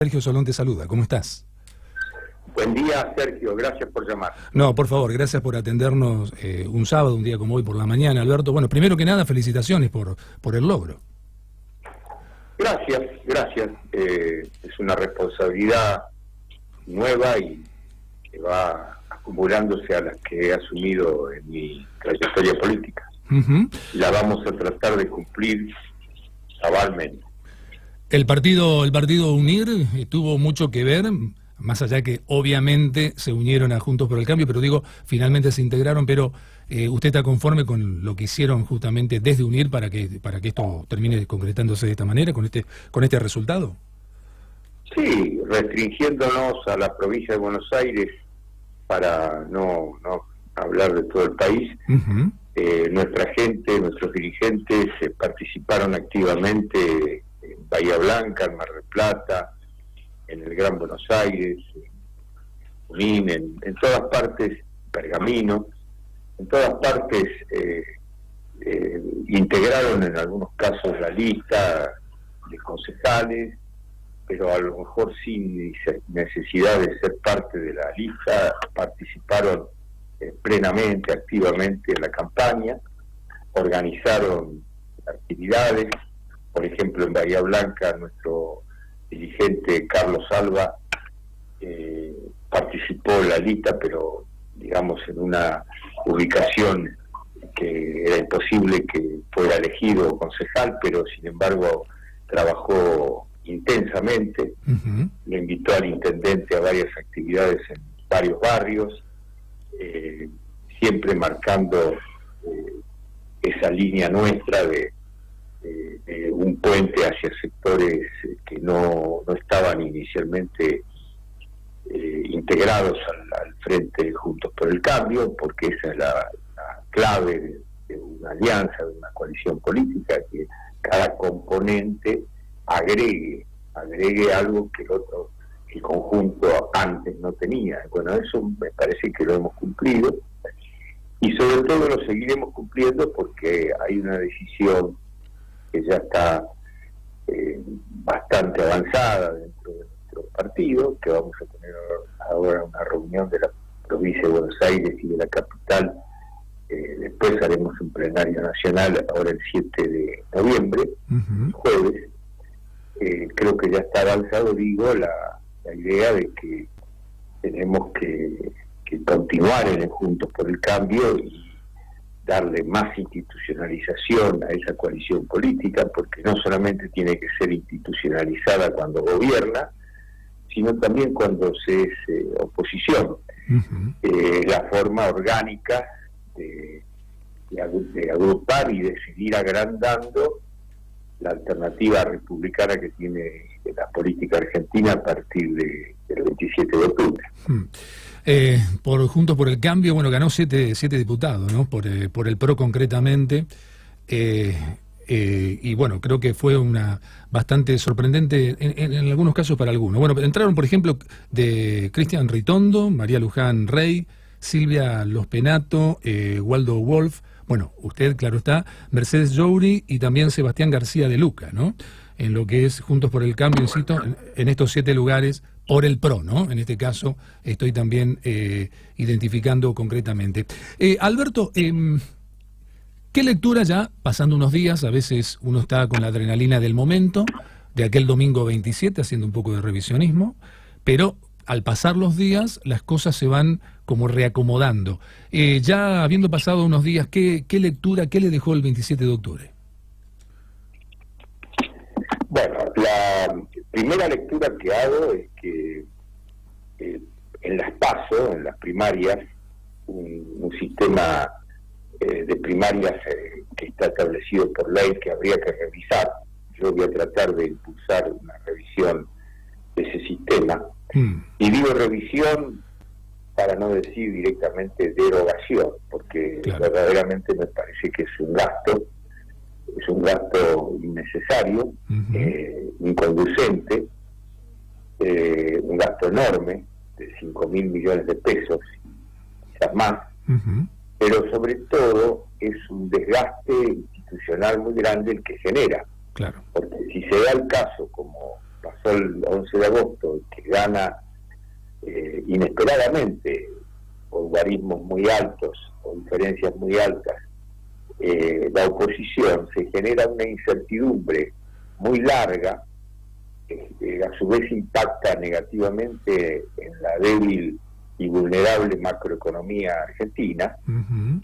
Sergio Solón te saluda, ¿cómo estás? Buen día, Sergio, gracias por llamar. No, por favor, gracias por atendernos un sábado, un día como hoy por la mañana, Alberto. Bueno, primero que nada, felicitaciones por el logro. Gracias, gracias. Es una responsabilidad nueva y que va acumulándose a las que he asumido en mi trayectoria política. La vamos a tratar de cumplir cabalmente. El partido UNIR tuvo mucho que ver, más allá que obviamente se unieron a Juntos por el Cambio, pero digo, finalmente se integraron, pero ¿usted está conforme con lo que hicieron justamente desde UNIR para que esto termine concretándose de esta manera, con este resultado? Sí, restringiéndonos a la provincia de Buenos Aires para no hablar de todo el país. Nuestra gente, nuestros dirigentes participaron activamente en Bahía Blanca, en Mar del Plata, en el Gran Buenos Aires, en Junín, en todas partes, Pergamino, en todas partes integraron en algunos casos la lista de concejales, pero a lo mejor sin necesidad de ser parte de la lista, participaron plenamente, activamente en la campaña, organizaron actividades. Por ejemplo, en Bahía Blanca, nuestro dirigente Carlos Alba participó en la lista, pero digamos en una ubicación que era imposible que fuera elegido concejal, pero sin embargo trabajó intensamente. Le invitó al intendente a varias actividades en varios barrios, siempre marcando esa línea nuestra de un puente hacia sectores que no estaban inicialmente integrados al frente Juntos por el Cambio, porque esa es la clave de una alianza, de una coalición política, que cada componente agregue algo que el conjunto antes no tenía. Bueno, eso me parece que lo hemos cumplido, y sobre todo lo seguiremos cumpliendo porque hay una decisión que ya está bastante avanzada dentro de nuestro partido, que vamos a tener ahora una reunión de la provincia de Buenos Aires y de la capital. Después haremos un plenario nacional ahora el 7 de noviembre, jueves. Creo que ya está avanzado, digo, la idea de que tenemos que continuar en el Juntos por el Cambio y darle más institucionalización a esa coalición política, porque no solamente tiene que ser institucionalizada cuando gobierna, sino también cuando se es oposición. La forma orgánica de agrupar y de seguir agrandando la alternativa republicana que tiene la política argentina a partir del 27 de octubre. Por Juntos por el Cambio, bueno, ganó siete diputados, ¿no? Por el PRO concretamente, y bueno, creo que fue una bastante sorprendente en algunos casos para algunos. Bueno, entraron, por ejemplo, de Cristian Ritondo, María Luján Rey, Silvia Los Penato, Waldo Wolf, bueno, usted, claro está, Mercedes Jouri y también Sebastián García de Luca, ¿no? En lo que es Juntos por el Cambio, insisto, en estos 7 lugares, por el PRO, ¿no? En este caso estoy también identificando concretamente. Alberto, ¿qué lectura ya, pasando unos días, a veces uno está con la adrenalina del momento, de aquel domingo 27, haciendo un poco de revisionismo, pero al pasar los días las cosas se van como reacomodando. Ya habiendo pasado unos días, ¿qué lectura, qué le dejó el 27 de octubre? Bueno, la primera lectura que hago es que en las PASO, en las primarias, un sistema de primarias que está establecido por ley que habría que revisar. Yo voy a tratar de impulsar una revisión de ese sistema. Y digo revisión para no decir directamente derogación, porque verdaderamente me parece que es un gasto innecesario, inconducente, un gasto enorme de 5.000 millones de pesos, quizás más, pero sobre todo es un desgaste institucional muy grande el que genera. Porque si se da el caso, como pasó el 11 de agosto, que gana inesperadamente, por guarismos muy altos, o diferencias muy altas, la oposición, se genera una incertidumbre muy larga, que a su vez impacta negativamente en la débil y vulnerable macroeconomía argentina,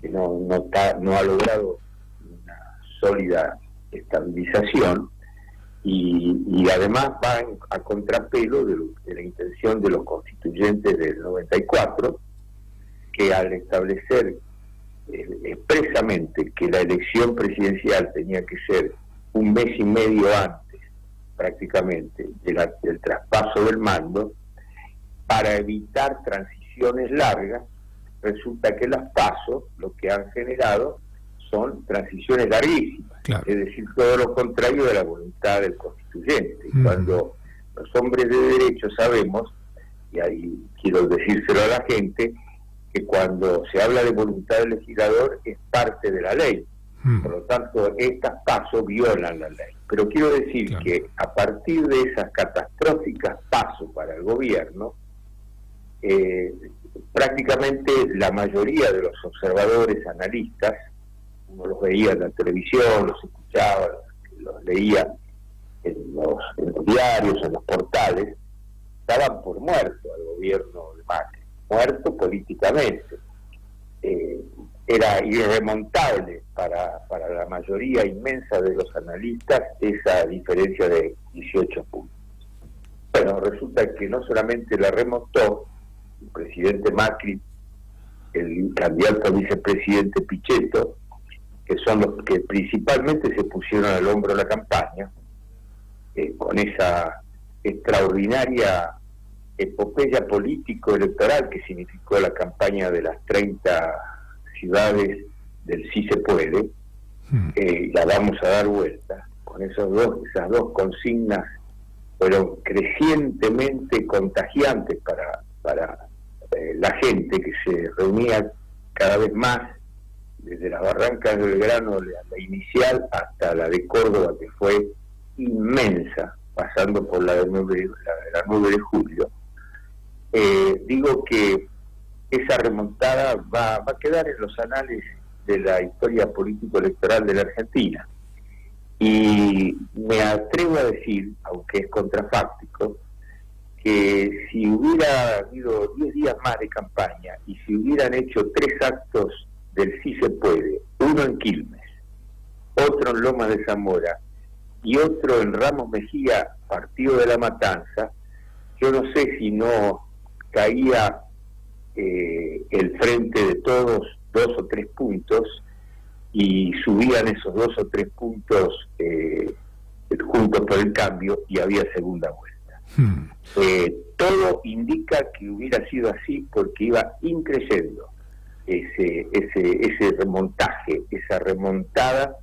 que no ha logrado una sólida estabilización, y además va a contrapelo de la intención de los constituyentes del 94, que al establecer expresamente que la elección presidencial tenía que ser un mes y medio antes, prácticamente, del traspaso del mando, para evitar transiciones largas, resulta que las PASO lo que han generado son transiciones larguísimas, claro. Es decir, todo lo contrario de la voluntad del constituyente. Cuando los hombres de derecho sabemos, y ahí quiero decírselo a la gente, que cuando se habla de voluntad del legislador es parte de la ley. Por lo tanto, estas PASO violan la ley. Pero quiero decir, claro, que a partir de esas catastróficas PASO para el gobierno, prácticamente la mayoría de los observadores, analistas, uno los veía en la televisión, los escuchaba, los leía en los diarios, en los portales, daban por muerto al gobierno de Macri, muerto políticamente. Era irremontable para la mayoría inmensa de los analistas esa diferencia de 18 puntos. Bueno, resulta que no solamente la remontó el presidente Macri, el candidato a vicepresidente Pichetto, que son los que principalmente se pusieron al hombro la campaña, con esa extraordinaria epopeya político-electoral que significó la campaña de las 30 ciudades del Sí se puede, la vamos a dar vuelta. Con esas dos consignas fueron crecientemente contagiantes para la gente, que se reunía cada vez más, desde las Barrancas del Belgrano, la inicial, hasta la de Córdoba, que fue inmensa, pasando por la de 9 de julio. Digo que esa remontada va a quedar en los anales de la historia político-electoral de la Argentina. Y me atrevo a decir, aunque es contrafáctico, que si hubiera habido 10 días más de campaña y si hubieran hecho 3 actos del Sí se puede, uno en Quilmes, otro en Lomas de Zamora y otro en Ramos Mejía, partido de La Matanza, yo no sé si no caía el Frente de Todos 2 o 3 puntos y subían esos 2 o 3 puntos Juntos por el Cambio, y había segunda vuelta. Todo indica que hubiera sido así, porque iba increyendo ese remontaje, esa remontada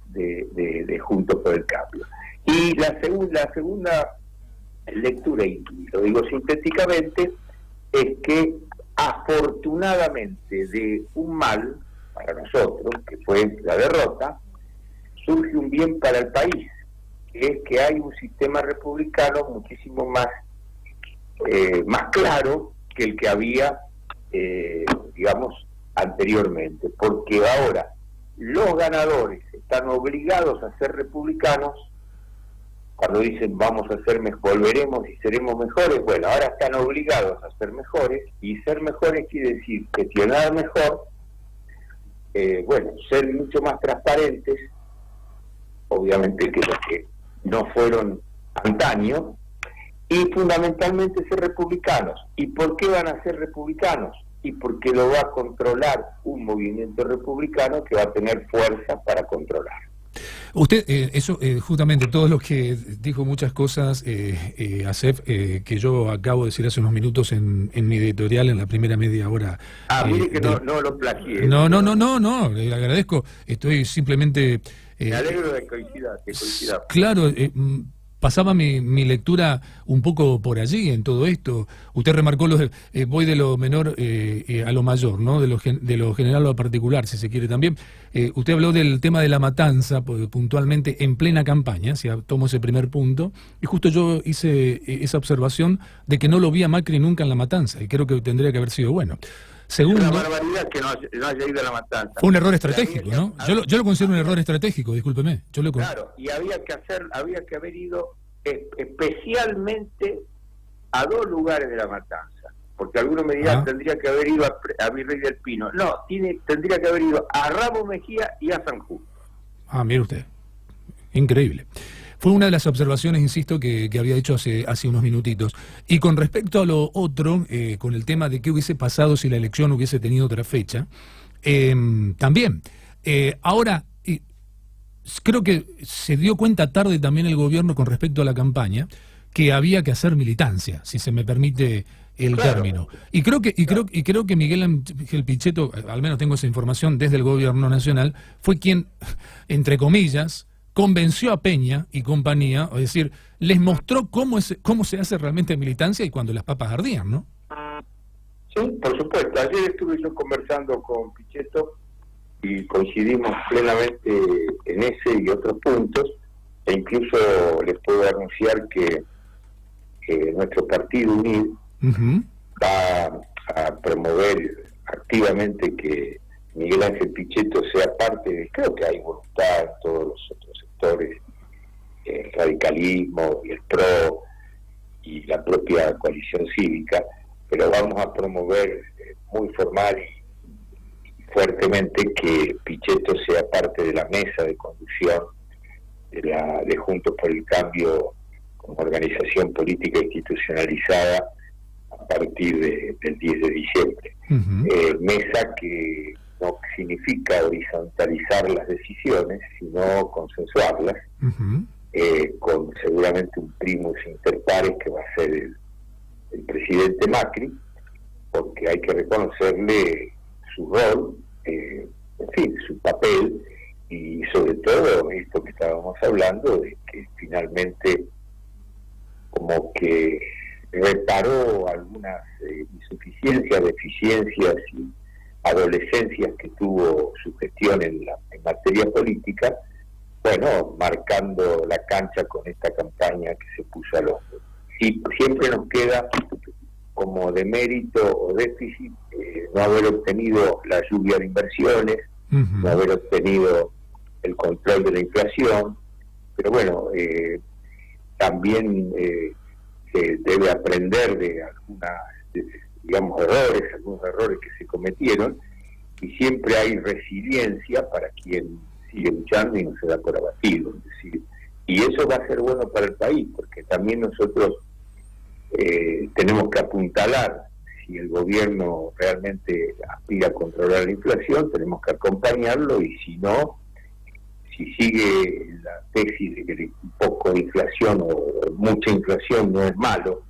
de Juntos por el Cambio. Y la segunda lectura, y lo digo sintéticamente, es que afortunadamente de un mal para nosotros, que fue la derrota, surge un bien para el país, que es que hay un sistema republicano muchísimo más claro que el que había, digamos, anteriormente, porque ahora los ganadores están obligados a ser republicanos. Cuando dicen volveremos y seremos mejores, bueno, ahora están obligados a ser mejores, y ser mejores quiere decir gestionar mejor, ser mucho más transparentes, obviamente que los que no fueron antaño, y fundamentalmente ser republicanos. ¿Y por qué van a ser republicanos? Y porque lo va a controlar un movimiento republicano que va a tener fuerza para controlar. Usted, justamente todo lo que dijo, muchas cosas, Asef, que yo acabo de decir hace unos minutos en mi editorial, en la primera media hora. Mire que no lo plagié. No, le agradezco. Estoy simplemente... me alegro de coincidir. Claro, pasaba mi lectura un poco por allí en todo esto. Usted remarcó, voy de lo menor a lo mayor, ¿no? De lo general a lo particular, si se quiere también. Usted habló del tema de la matanza, puntualmente en plena campaña, si tomo ese primer punto, y justo yo hice esa observación de que no lo vi a Macri nunca en la matanza, y creo que tendría que haber sido bueno. Segundo, es una barbaridad que no haya ido a la matanza. Fue un error estratégico, ¿no? Yo lo considero un error estratégico, discúlpeme. Claro, y había que haber ido especialmente a 2 lugares de la matanza, porque algunos me dirán tendría que haber ido a Virrey del Pino. No, tendría que haber ido a Ramos Mejía y a San Justo. Mire usted, increíble. Fue una de las observaciones, insisto, que había hecho hace unos minutitos. Y con respecto a lo otro, con el tema de qué hubiese pasado si la elección hubiese tenido otra fecha, también. Ahora, creo que se dio cuenta tarde también el gobierno con respecto a la campaña que había que hacer militancia, si se me permite el término. Y creo que Miguel Ángel Pichetto, al menos tengo esa información desde el gobierno nacional, fue quien, entre comillas, convenció a Peña y compañía, es decir, les mostró cómo se hace realmente militancia y cuando las papas ardían, ¿no? Sí, por supuesto. Ayer estuve yo conversando con Pichetto y coincidimos plenamente en ese y otros puntos, e incluso les puedo anunciar que nuestro partido UNID va a promover activamente que Miguel Ángel Pichetto sea parte de, creo que hay voluntad en todos los otros sectores, el radicalismo y el PRO y la propia coalición cívica, pero vamos a promover muy formal y fuertemente que Pichetto sea parte de la mesa de conducción de Juntos por el Cambio como organización política institucionalizada a partir del 10 de diciembre. Mesa que no significa horizontalizar las decisiones, sino consensuarlas, con seguramente un primus inter pares que va a ser el presidente Macri, porque hay que reconocerle su rol, en fin, su papel, y sobre todo esto que estábamos hablando, de que finalmente como que reparó algunas insuficiencias, deficiencias y adolescencias que tuvo su gestión en materia política, bueno, marcando la cancha con esta campaña que se puso al hombro. Sí, siempre nos queda como demérito o déficit no haber obtenido la lluvia de inversiones, no haber obtenido el control de la inflación, pero bueno, también se debe aprender de algunos errores que se cometieron, y siempre hay resiliencia para quien sigue luchando y no se da por abatido. Es decir, y eso va a ser bueno para el país, porque también nosotros tenemos que apuntalar. Si el gobierno realmente aspira a controlar la inflación, tenemos que acompañarlo, y si no, si sigue la tesis de que un poco de inflación o mucha inflación no es malo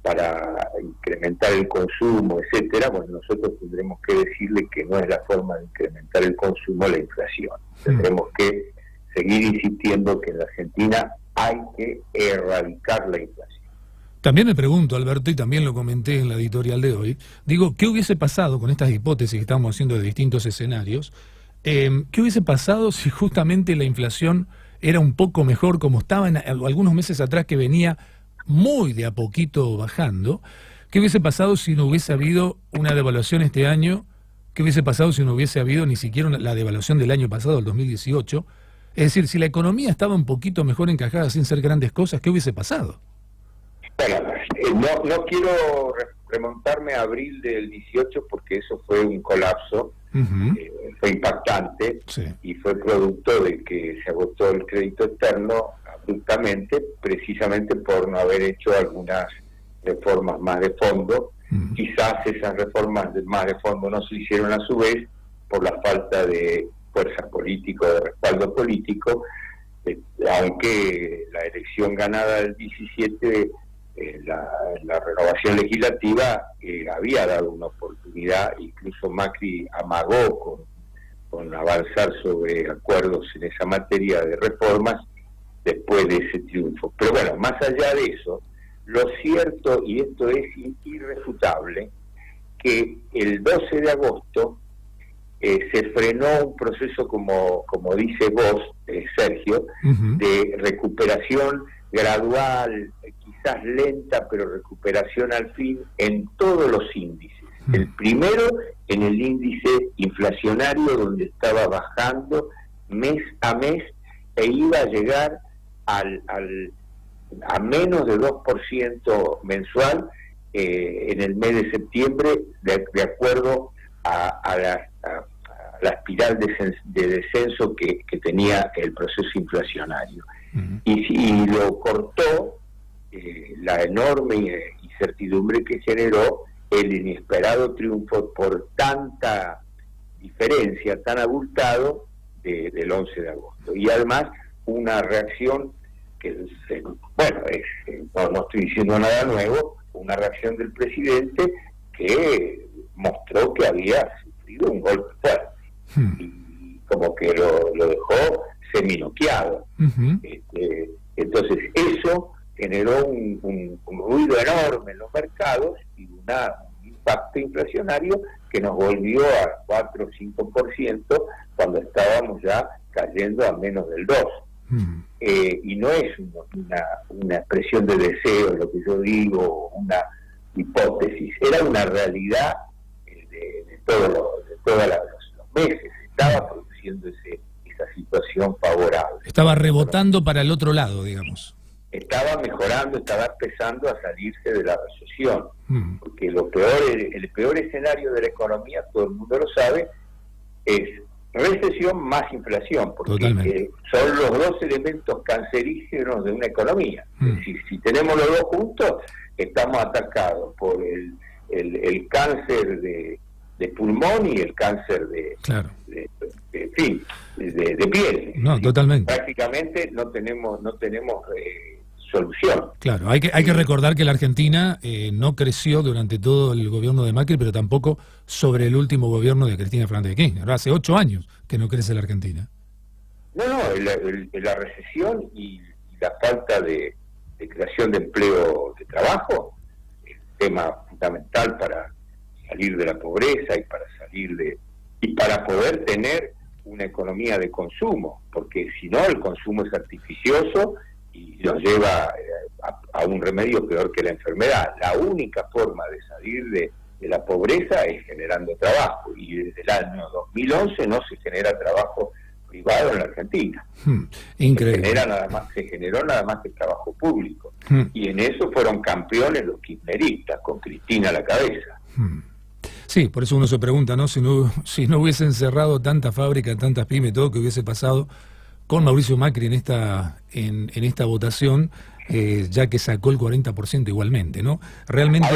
para incrementar el consumo, etcétera, bueno, nosotros tendremos que decirle que no es la forma de incrementar el consumo la inflación. Tendremos que seguir insistiendo que en la Argentina hay que erradicar la inflación. También me pregunto, Alberto, y también lo comenté en la editorial de hoy, digo, ¿qué hubiese pasado con estas hipótesis que estamos haciendo de distintos escenarios? ¿Qué hubiese pasado si justamente la inflación era un poco mejor, como estaba en algunos meses atrás, que venía muy de a poquito bajando? ¿Qué hubiese pasado si no hubiese habido una devaluación este año? ¿Qué hubiese pasado si no hubiese habido ni siquiera la devaluación del año pasado, el 2018? Es decir, si la economía estaba un poquito mejor encajada sin ser grandes cosas, ¿qué hubiese pasado? Bueno, no quiero remontarme a abril del 18 porque eso fue un colapso, fue impactante, sí, y fue producto de que se agotó el crédito externo abruptamente, precisamente por no haber hecho algunas reformas más de fondo. Quizás esas reformas más de fondo no se hicieron a su vez por la falta de fuerza política, de respaldo político, aunque la elección ganada del 17, la renovación legislativa había dado una oportunidad. Incluso Macri amagó con avanzar sobre acuerdos en esa materia de reformas, después de ese triunfo. Pero bueno, más allá de eso, lo cierto, y esto es irrefutable, que el 12 de agosto se frenó un proceso, como dice vos, Sergio, de recuperación gradual, quizás lenta, pero recuperación al fin en todos los índices. El primero en el índice inflacionario, donde estaba bajando mes a mes e iba a llegar a menos de 2% mensual en el mes de septiembre, de acuerdo a la espiral de descenso que tenía el proceso inflacionario. Y lo cortó la enorme incertidumbre que generó el inesperado triunfo por tanta diferencia, tan abultado del 11 de agosto. Y además una reacción que, no estoy diciendo nada nuevo, una reacción del presidente que mostró que había sufrido un golpe fuerte y como que lo dejó seminoqueado. Entonces eso generó un ruido enorme en los mercados y un impacto inflacionario que nos volvió a 4 o 5% cuando estábamos ya cayendo a menos del 2%. Y no es una expresión de deseo lo que yo digo, una hipótesis, era una realidad de todos los meses, estaba produciendo esa situación favorable. Estaba rebotando para el otro lado, digamos. Estaba mejorando, estaba empezando a salirse de la recesión, porque el peor escenario de la economía, todo el mundo lo sabe, es recesión más inflación, porque son los dos elementos cancerígenos de una economía. Si tenemos los dos juntos, estamos atacados por el cáncer de pulmón y el cáncer de piel. No, totalmente. Prácticamente no tenemos solución. Claro, hay que recordar que la Argentina no creció durante todo el gobierno de Macri, pero tampoco sobre el último gobierno de Cristina Fernández de Kirchner. Ahora hace 8 años que no crece la Argentina. No, la recesión y la falta de creación de empleo de trabajo es un tema fundamental para salir de la pobreza y para poder tener una economía de consumo, porque si no el consumo es artificioso y nos lleva a un remedio peor que la enfermedad. La única forma de salir de la pobreza es generando trabajo, y desde el año 2011 no se genera trabajo privado en la Argentina. Increíble. Se generó nada más que trabajo público. Y en eso fueron campeones los kirchneristas, con Cristina a la cabeza. Sí, por eso uno se pregunta, ¿no? Si no hubiesen cerrado tantas fábricas, tantas pymes, todo, que hubiese pasado con Mauricio Macri en esta votación, ya que sacó el 40% igualmente, ¿no? Realmente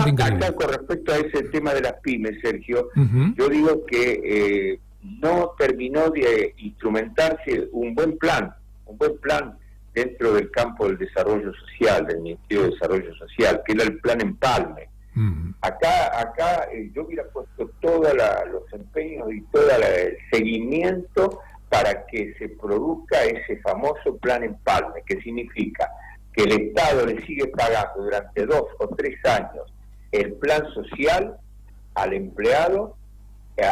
increíble. Acá, con respecto a ese tema de las pymes, Sergio, yo digo que no terminó de instrumentarse un buen plan dentro del campo del desarrollo social, del Ministerio de Desarrollo Social, que era el plan Empalme. Acá yo hubiera puesto todos los empeños y todo el seguimiento para que se produzca ese famoso plan Empalme, que significa que el Estado le sigue pagando durante 2 o 3 años el plan social al empleado,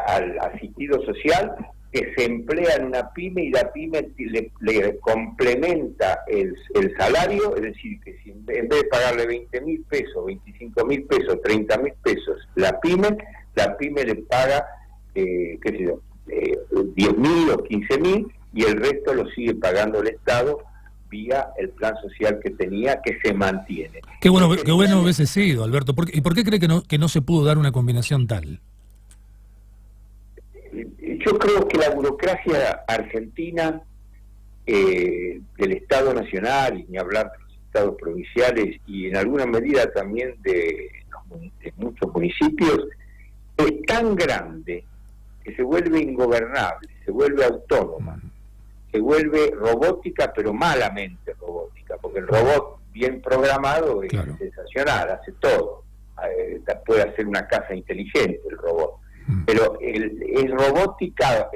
al asistido social, que se emplea en una pyme, y la pyme le complementa el salario, es decir, que si en vez de pagarle 20.000 pesos, 25.000 pesos, 30.000 pesos, la pyme le paga, 10.000 o 15.000, y el resto lo sigue pagando el Estado vía el plan social que tenía, que se mantiene. Qué bueno hubiese sido, Alberto. ¿Y por qué cree que no se pudo dar una combinación tal? Yo creo que la burocracia argentina del Estado Nacional, y ni hablar de los estados provinciales, y en alguna medida también de muchos municipios, es tan grande que se vuelve ingobernable, se vuelve autónoma, se vuelve robótica, pero malamente robótica, porque el robot bien programado es sensacional, hace todo, puede hacer una casa inteligente el robot, pero es robótica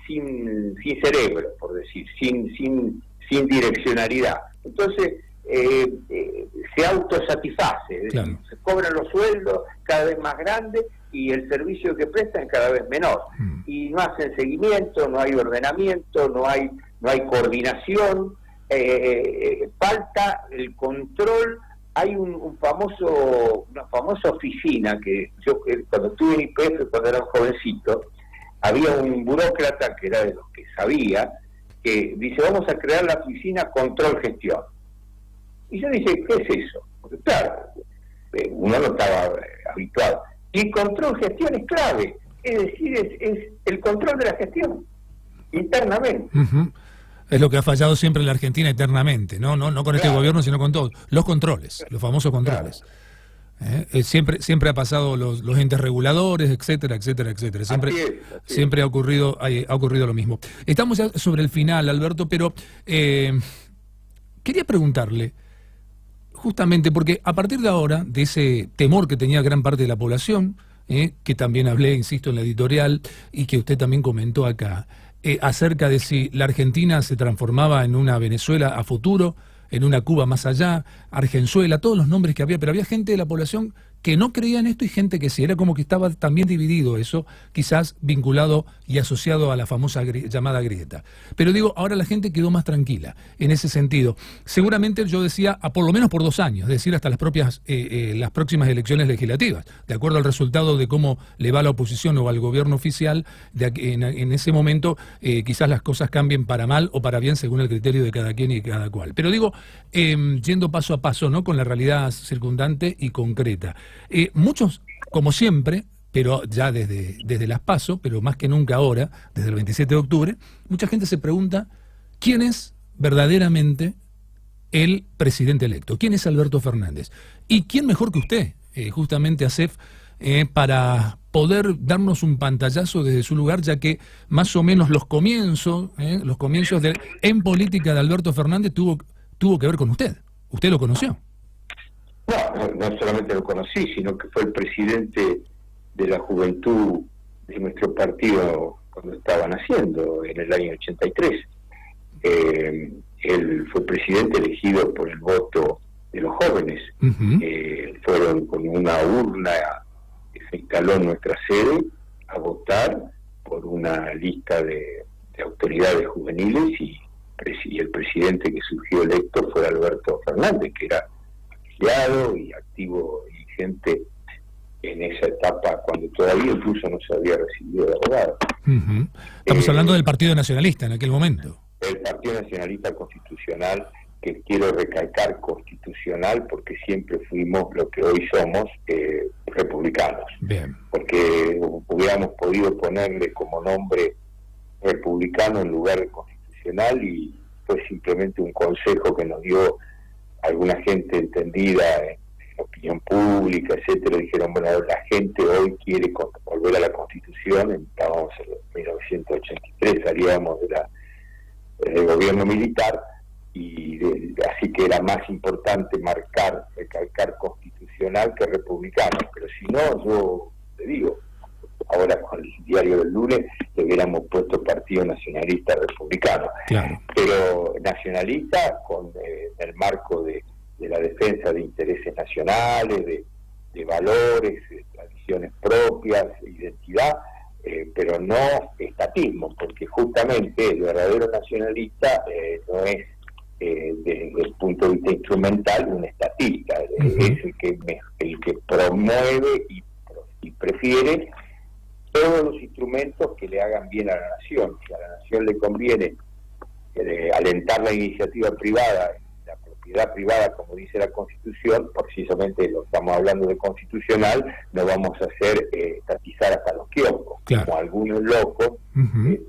sin cerebro, por decir, sin sin direccionalidad. Entonces, se autosatisface, claro. Se cobran los sueldos cada vez más grandes y el servicio que prestan cada vez menor. Y no hacen seguimiento, no hay ordenamiento, no hay coordinación, falta el control. Hay una famosa oficina que yo cuando estuve en IPF, cuando era un jovencito, había un burócrata que era de los que sabía, que dice, vamos a crear la oficina control-gestión. Y yo dije, ¿qué es eso? Porque claro, uno no estaba habituado. Y control-gestión es clave, es decir, es el control de la gestión, internamente. Uh-huh. Es lo que ha fallado siempre en la Argentina eternamente, no con este gobierno, sino con todos. Los controles, los famosos controles. Siempre ha pasado los entes reguladores, etcétera. Siempre, así es. Siempre ha ocurrido lo mismo. Estamos ya sobre el final, Alberto, pero quería preguntarle, justamente porque a partir de ahora, de ese temor que tenía gran parte de la población, que también hablé, insisto, en la editorial, y que usted también comentó acá, acerca de si la Argentina se transformaba en una Venezuela a futuro, en una Cuba más allá, Argenzuela, todos los nombres que había, pero había gente de la población que no creía en esto y gente que sí, era como que estaba también dividido eso, quizás vinculado y asociado a la famosa llamada grieta. Pero digo, ahora la gente quedó más tranquila en ese sentido. Seguramente yo decía, por lo menos por 2 años, es decir, hasta las próximas elecciones legislativas, de acuerdo al resultado de cómo le va a la oposición o al gobierno oficial, en ese momento quizás las cosas cambien para mal o para bien según el criterio de cada quien y cada cual. Pero digo, yendo paso a paso, ¿no?, con la realidad circundante y concreta. Muchos, como siempre, pero ya desde las PASO, pero más que nunca ahora, desde el 27 de octubre, mucha gente se pregunta quién es verdaderamente el presidente electo, quién es Alberto Fernández, y quién mejor que usted, justamente Asef, para poder darnos un pantallazo desde su lugar, ya que más o menos los comienzos en política de Alberto Fernández tuvo que ver con usted. ¿Usted lo conoció? No solamente lo conocí, sino que fue el presidente de la juventud de nuestro partido cuando estaba naciendo, en el año 83. Él fue presidente elegido por el voto de los jóvenes. Uh-huh. Fueron con una urna que se instaló en nuestra sede a votar por una lista de autoridades juveniles y el presidente que surgió electo fue Alberto Fernández, que era y activo y vigente en esa etapa cuando todavía incluso no se había recibido de abogado. Uh-huh. Estamos hablando del Partido Nacionalista en aquel momento. El Partido Nacionalista Constitucional, que quiero recalcar constitucional porque siempre fuimos lo que hoy somos, republicanos. Bien. Porque hubiéramos podido ponerle como nombre republicano en lugar de constitucional y fue simplemente un consejo que nos dio alguna gente entendida en opinión pública, etcétera. Dijeron, bueno, la gente hoy quiere volver a la Constitución. Estábamos en 1983, salíamos del gobierno militar y así que era más importante recalcar constitucional que republicano. Pero si no, yo te digo, ahora con el diario del lunes le hubiéramos puesto Partido Nacionalista Republicano. Claro. Pero nacionalista con el marco de la defensa de intereses nacionales, de valores, de tradiciones propias, identidad, pero no estatismo, porque justamente el verdadero nacionalista no es desde el punto de vista instrumental un estatista. Uh-huh. Es el que promueve y prefiere todos los instrumentos que le hagan bien a la nación. Si a la nación le conviene alentar la iniciativa privada, la propiedad privada, como dice la Constitución, precisamente lo estamos hablando de constitucional, no vamos a hacer estatizar hasta los kioscos, claro. Como algunos locos. Uh-huh.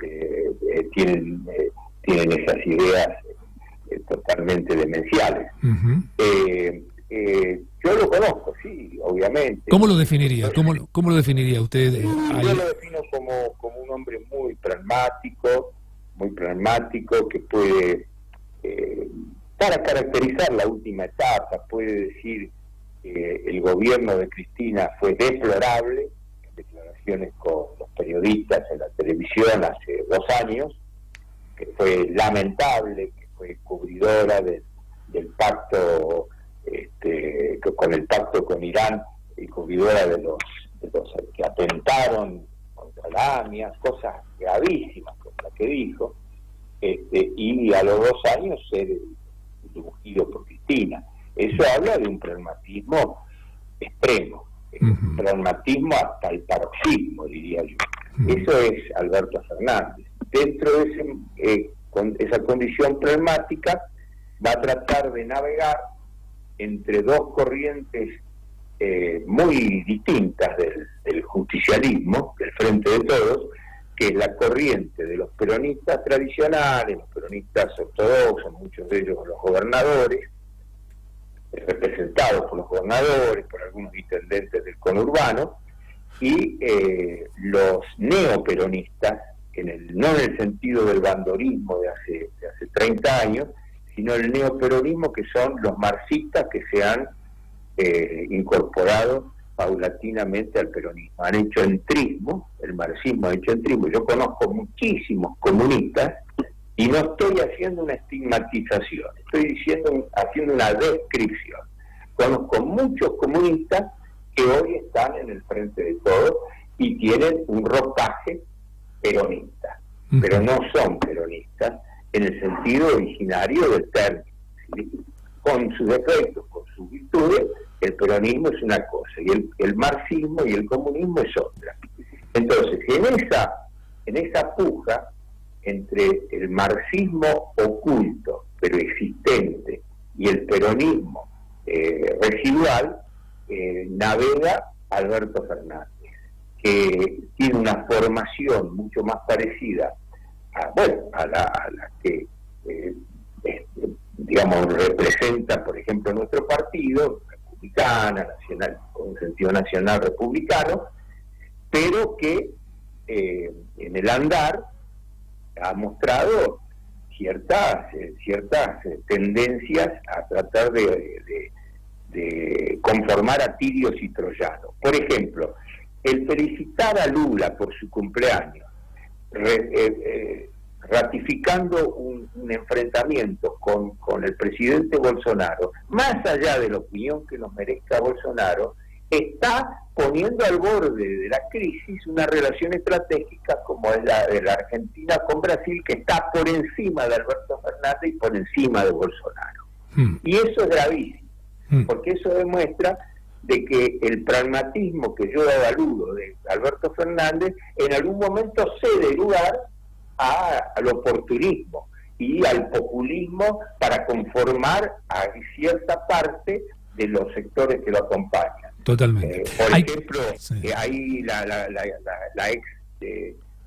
Tienen esas ideas totalmente demenciales. Uh-huh. Yo lo conozco, sí, obviamente. ¿Cómo lo definiría? ¿Cómo lo definiría usted? Yo lo defino como un hombre muy pragmático, que puede, para caracterizar la última etapa, puede decir que el gobierno de Cristina fue deplorable, en declaraciones con los periodistas en la televisión hace 2 años, que fue lamentable, que fue cubridora del pacto, con el pacto con Irán, y cubridora de los que atentaron contra la AMIA, cosas gravísimas como la que dijo, y a los 2 años ser ungido por Cristina. Eso habla de un pragmatismo extremo, un pragmatismo hasta el paroxismo, diría yo. Eso es Alberto Fernández. Dentro de con esa condición pragmática va a tratar de navegar entre 2 corrientes muy distintas del justicialismo, del Frente de Todos, que es la corriente de los peronistas tradicionales, los peronistas ortodoxos, muchos de ellos los gobernadores, representados por los gobernadores, por algunos intendentes del conurbano, y los neoperonistas, no en el sentido del bandorismo de hace 30 años, sino el neoperonismo, que son los marxistas que se han incorporado paulatinamente al peronismo. Han hecho entrismo, el marxismo ha hecho entrismo. Yo conozco muchísimos comunistas y no estoy haciendo una estigmatización, estoy haciendo una descripción. Conozco muchos comunistas que hoy están en el Frente de Todos y tienen un ropaje peronista, pero no son peronistas en el sentido originario del término, ¿sí? Con sus defectos, con sus virtudes. El peronismo es una cosa y el marxismo y el comunismo es otra. Entonces, en esa puja entre el marxismo oculto pero existente y el peronismo residual, navega Alberto Fernández, que tiene una formación mucho más parecida a la que digamos representa, por ejemplo, nuestro partido, republicana, nacional, con un sentido nacional republicano, pero que en el andar ha mostrado ciertas tendencias a tratar de conformar a tirios y troyanos. Por ejemplo, el felicitar a Lula por su cumpleaños, ratificando un enfrentamiento con el presidente Bolsonaro, más allá de la opinión que nos merezca Bolsonaro, está poniendo al borde de la crisis una relación estratégica como es la de la Argentina con Brasil, que está por encima de Alberto Fernández y por encima de Bolsonaro. Y eso es gravísimo, porque eso demuestra de que el pragmatismo que yo avalúo de Alberto Fernández en algún momento cede lugar al oportunismo y al populismo para conformar a cierta parte de los sectores que lo acompañan. Totalmente. Por ejemplo, ahí la ex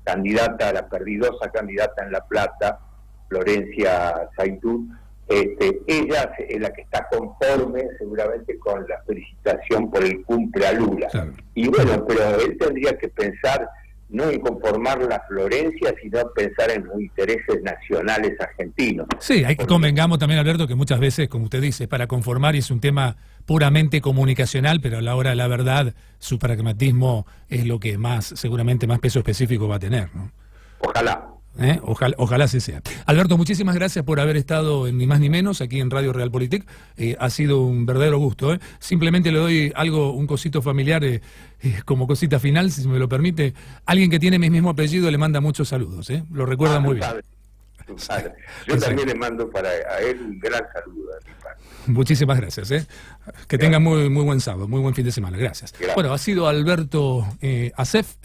candidata, la perdidosa candidata en La Plata, Florencia Saitú, ella es la que está conforme seguramente con la felicitación por el cumple a Lula. Claro. Y bueno, pero él tendría que pensar no en conformar la Florencia, sino pensar en los intereses nacionales argentinos. Sí, hay que convengamos también, Alberto, que muchas veces, como usted dice, para conformar es un tema puramente comunicacional, pero a la hora de la verdad, su pragmatismo es lo que seguramente más peso específico va a tener, ¿no? Ojalá. Ojalá así sea. Alberto, muchísimas gracias por haber estado en Ni Más Ni Menos aquí en Radio Realpolitik. Ha sido un verdadero gusto. Simplemente le doy un cosito familiar como cosita final, si me lo permite. Alguien que tiene mi mismo apellido le manda muchos saludos. Lo recuerda muy bien. Yo también le mando a él un gran saludo de mi parte. Muchísimas gracias. Que tenga muy buen sábado, muy buen fin de semana. Gracias. Bueno, ha sido Alberto Asef,